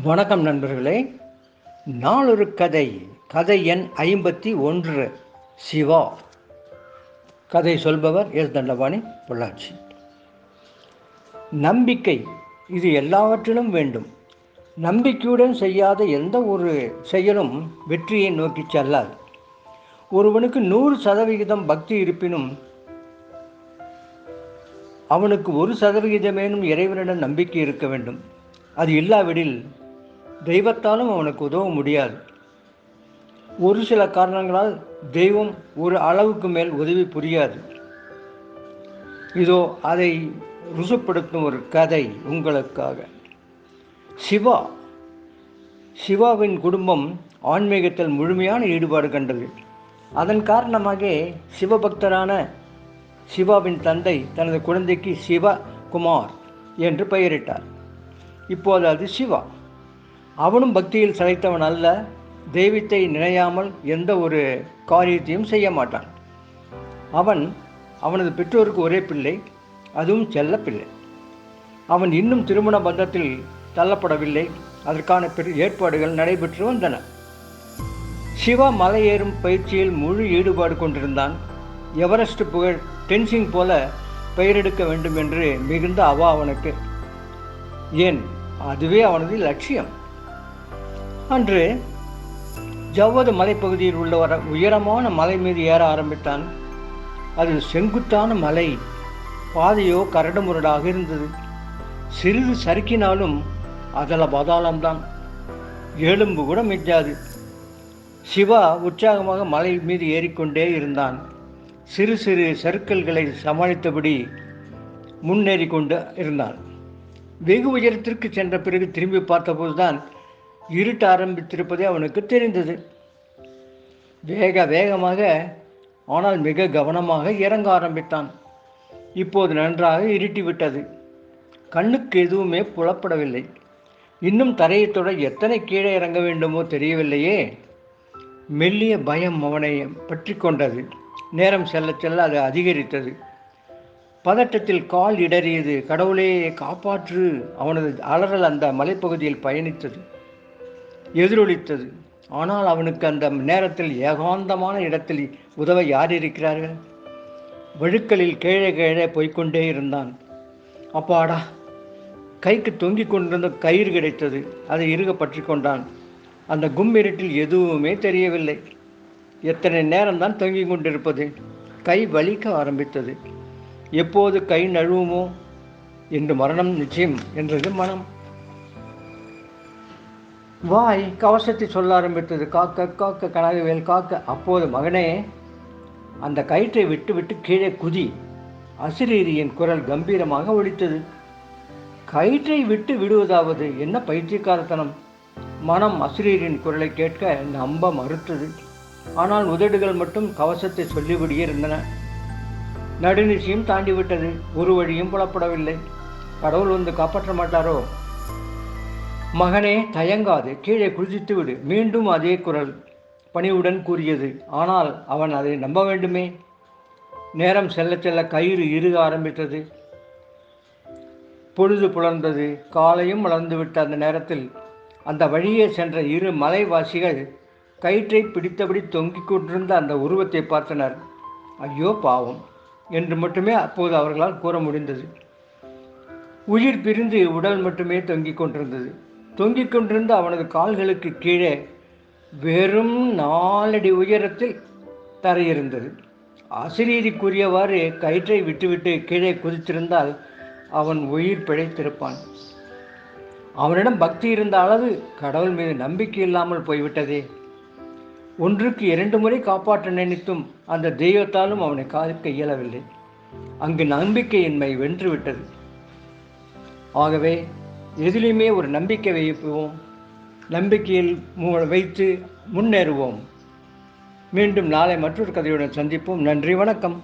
வணக்கம் நண்பர்களே. நாளொரு கதை. கதை எண் 51. சிவா. கதை சொல்பவர் எஸ். தண்டபாணி, பொள்ளாச்சி. நம்பிக்கை, இது எல்லாவற்றிலும் வேண்டும். நம்பிக்கையுடன் செய்யாத எந்த ஒரு செயலும் வெற்றியை நோக்கி செல்லாது. ஒருவனுக்கு 100% பக்தி இருப்பினும் அவனுக்கு 1% இறைவனிடம் நம்பிக்கை இருக்க வேண்டும். அது இல்லாவிடில் தெய்வத்தாலும் அவனுக்கு உதவ முடியாது. ஒரு சில காரணங்களால் தெய்வம் ஒரு அளவுக்கு மேல் உதவி புரியாது. இதோ அதை ருசுப்படுத்தும் ஒரு கதை உங்களுக்காக. சிவாவின் குடும்பம் ஆன்மீகத்தில் முழுமையான ஈடுபாடு கண்டது. அதன் காரணமாக சிவபக்தரான சிவாவின் தந்தை தனது குழந்தைக்கு சிவகுமார் என்று பெயரிட்டார். இப்போது அது சிவா. அவனும் பக்தியில் சளைத்தவன் அல்ல. தெய்வத்தை நினையாமல் எந்த ஒரு காரியத்தையும் செய்ய மாட்டான். அவனது பெற்றோருக்கு ஒரே பிள்ளை, அதுவும் செல்ல பிள்ளை. அவன் இன்னும் திருமண பந்தத்தில் தள்ளப்படவில்லை. அதற்கான ஏற்பாடுகள் நடைபெற்று வந்தன. சிவா மலை ஏறும் பயிற்சியில் முழு ஈடுபாடு கொண்டிருந்தான். எவரெஸ்ட் புகழ் டென்சிங் போல பெயரெடுக்க வேண்டும் என்று மிகுந்த அவா அவனுக்கு. ஏன், அதுவே அவனது லட்சியம். அன்று ஜவ்வது மலைப்பகுதியில் உள்ள உயரமான மலை மீது ஏற ஆரம்பித்தான். அது செங்குத்தான மலை. பாதையோ கரடுமுரடாக இருந்தது. சிறிது சறுக்கினாலும் அதல பாதாளம்தான். எலும்பு கூட மிஞ்சாது. சிவா உற்சாகமாக மலை மீது ஏறிக்கொண்டே இருந்தான். சிறு சிறு சறுக்கல்களை சமாளித்தபடி முன்னேறி கொண்டு இருந்தான். வெகு உயரத்திற்கு சென்ற பிறகு திரும்பி பார்த்தபோதுதான் இருட்ட ஆரம்பித்திருப்பதே அவனுக்கு தெரிந்தது. வேகமாக ஆனால் மிக கவனமாக இறங்க ஆரம்பித்தான். இப்போது நன்றாக இருட்டிவிட்டது. கண்ணுக்கு எதுவுமே புலப்படவில்லை. இன்னும் தரையை தொட எத்தனை கீழே இறங்க வேண்டுமோ தெரியவில்லையே. மெல்லிய பயம் அவனை பற்றி கொண்டது. நேரம் செல்ல செல்ல அது அதிகரித்தது. பதட்டத்தில் கால் இடறியது. கடவுளே காப்பாற்று! அவனது அலறல் அந்த மலைப்பகுதியில் பயணித்தது, எதிரொலித்தது. ஆனால் அவனுக்கு அந்த நேரத்தில் ஏகாந்தமான இடத்தில் உதவ யார் இருக்கிறார்கள்? வழுக்கலில் கீழே போய்கொண்டே இருந்தான். அப்பாடா! கைக்கு தொங்கிக் கொண்டிருந்த கயிறு கிடைத்தது. அதை இறுக பற்றி கொண்டான். அந்த கும்மிருட்டில் எதுவுமே தெரியவில்லை. எத்தனை நேரம்தான் தொங்கிக் கொண்டிருப்பது? கை வலிக்க ஆரம்பித்தது. எப்போது கை நழுவுமோ என்று மரணம் நிச்சயம் என்றது மனம். வாய் கவசத்தை சொல்ல ஆரம்பித்தது. காக்க காக்க கனகவேல் காக்க. அப்போது மகனே, அந்த கயிற்றை விட்டு கீழே குதி. அசிரீரியின் குரல் கம்பீரமாக ஒலித்தது. கயிற்றை விட்டு விடுவதாவது என்ன பைத்தியக்காரத்தனம்! மனம் அசிரீரியின் குரலை கேட்க நம்ப மறுத்தது. ஆனால் உதடுகள் மட்டும் கவசத்தை சொல்லிவிடியே இருந்தன. நடுநிசையும் தாண்டிவிட்டது. ஒரு வழியும் புலப்படவில்லை. கடவுள் வந்து காப்பாற்ற மாட்டாரோ? மகனே, தயங்காது, கீழே குதித்து விடு. மீண்டும் அதே குரல் பணிவுடன் கூறியது. ஆனால் அவன் அதை நம்ப வேண்டுமே. நேரம் செல்ல செல்ல கயிறு இறுக ஆரம்பித்தது. பொழுது புலர்ந்தது. காலையும் வளர்ந்துவிட்ட அந்த நேரத்தில் அந்த வழியே சென்ற இரு மலைவாசிகள் கயிற்றை பிடித்தபடி தொங்கிக் கொண்டிருந்த அந்த உருவத்தை பார்த்தனர். ஐயோ பாவம் என்று மட்டுமே அப்போது அவர்களால் கூற முடிந்தது. உயிர் பிரிந்து உடல் மட்டுமே தொங்கிக் கொண்டிருந்தது. தொங்கிக் கொண்டிருந்த அவனது கால்களுக்கு கீழே வெறும் 4 அடி உயரத்தில் தரையிருந்தது. அசிரீரி கூறியவாறு கயிற்றை விட்டுவிட்டு கீழே குதித்திருந்தால் அவன் உயிர் பிழைத்திருப்பான். அவனிடம் பக்தி இருந்த அளவு கடவுள் மீது நம்பிக்கை இல்லாமல் போய்விட்டதே. ஒன்றுக்கு 2 முறை காப்பாற்ற நினைத்தும் அந்த தெய்வத்தாலும் அவனை காக்க இயலவில்லை. அங்கு நம்பிக்கையின்மை வென்றுவிட்டது. ஆகவே எதிலுமே ஒரு நம்பிக்கை வைப்போம். நம்பிக்கையில் வைத்து முன்னேறுவோம். மீண்டும் நாளை மற்றொரு கதையுடன் சந்திப்போம். நன்றி, வணக்கம்.